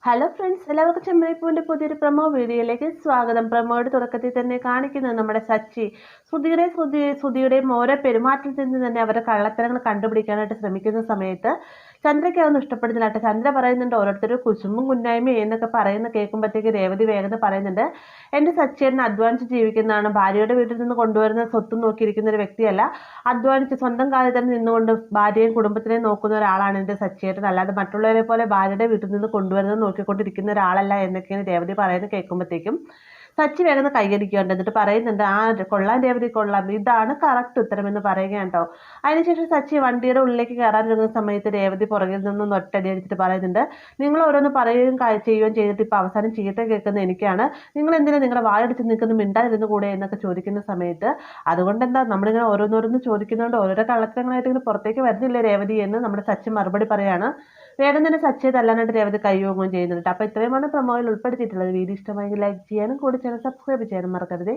Hello friends, എല്ലാവർക്കും ചെമ്മരിപ്പൂവിൻ്റെ പുതിയൊരു promo വീഡിയോയിലേക്ക് സ്വാഗതം. പ്രൊമോയുടെ തുടക്കത്തിൽ തന്നെ കാണിക്കുന്നത് നമ്മുടെ സച്ചി ശ്രുതിയുടെയും ഓരോ പെരുമാറ്റത്തിൽ നിന്ന് തന്നെ അവരുടെ കള്ളത്തരങ്ങൾ കണ്ടുപിടിക്കാനായിട്ട് ശ്രമിക്കുന്ന സമയത്ത് ചന്ദ്രയ്ക്ക് അതൊന്നും ഇഷ്ടപ്പെടുന്നില്ല കേട്ടോ. ചന്ദ്ര പറയുന്നുണ്ട് ഓരോരുത്തരും കുശുമ്പും കുന്നായ്മയും എന്നൊക്കെ പറയുന്ന കേൾക്കുമ്പോഴത്തേക്ക് രേവതി വേഗം പറയുന്നുണ്ട്, എൻ്റെ സച്ചിയേട്ടന് അധ്വാനിച്ച് ജീവിക്കുന്നതാണ്, ഭാര്യയുടെ വീട്ടിൽ നിന്ന് കൊണ്ടുവരുന്ന സ്വത്തും നോക്കിയിരിക്കുന്ന ഒരു വ്യക്തിയല്ല, അധ്വാനിച്ച് സ്വന്തം കാലിൽ തന്നെ നിന്നുകൊണ്ട് ഭാര്യയും കുടുംബത്തിനെയും നോക്കുന്ന ഒരാളാണ് എൻ്റെ സച്ചിയേട്ടൻ, അല്ലാതെ മറ്റുള്ളവരെ പോലെ ഭാര്യയുടെ വീട്ടിൽ നിന്ന് കൊണ്ടുവരുന്നത് നോക്കിക്കൊണ്ടിരിക്കുന്ന ഒരാളല്ല എന്നൊക്കെയാണ് രേവതി പറയുന്നത്. കേൾക്കുമ്പോഴത്തേക്കും സച്ചി വേഗം കൈയടിക്കുകയുണ്ട്. എന്നിട്ട് പറയുന്നുണ്ട്, ആ കൊള്ളാൻ രേവതി കൊള്ളാം, ഇതാണ് കറക്റ്റ് ഉത്തരമെന്ന് പറയുകയാണ് കേട്ടോ. അതിനുശേഷം സച്ചി വണ്ടിയുടെ ഉള്ളിലേക്ക് കയറാനിരുന്ന സമയത്ത് രേവതി പുറകിൽ നിന്നും ഒറ്റടി അടിച്ചിട്ട് പറയുന്നുണ്ട്, നിങ്ങൾ ഓരോന്ന് പറയുകയും ചെയ്യുകയും ചെയ്തിട്ട് ഇപ്പോൾ അവസാനം ചീത്ത കേൾക്കുന്ന എനിക്കാണ്, നിങ്ങൾ എന്തിനാ നിങ്ങളുടെ വായടിച്ച് നിൽക്കുന്ന മിണ്ടാതിരുന്നു കൂടെ എന്നൊക്കെ ചോദിക്കുന്ന സമയത്ത്, അതുകൊണ്ട് എന്താ നമ്മളിങ്ങനെ ഓരോന്നോരോന്ന് ചോദിക്കുന്നതുകൊണ്ട് ഓരോരോ കള്ളത്തരങ്ങളായിട്ട് ഇങ്ങനെ പുറത്തേക്ക് വരുന്നില്ലേ രേവതി എന്ന് നമ്മുടെ സച്ചി മറുപടി പറയാണ്. വേഗം തന്നെ സച്ചിയെ തല്ലാനായിട്ട് രേവതി കൈയോഗം ചെയ്യുന്നുണ്ട്. അപ്പോൾ ഇത്രയുമാണ് പ്രൊമോയിൽ ഉൾപ്പെടുത്തിയിട്ടുള്ളത്. വീഡിയോ ഇഷ്ടമായെങ്കിൽ ലൈക്ക് ചെയ്യാനും കൂടി ചാനൽ സബ്സ്ക്രൈബ് ചെയ്യാനും മറക്കരുത്.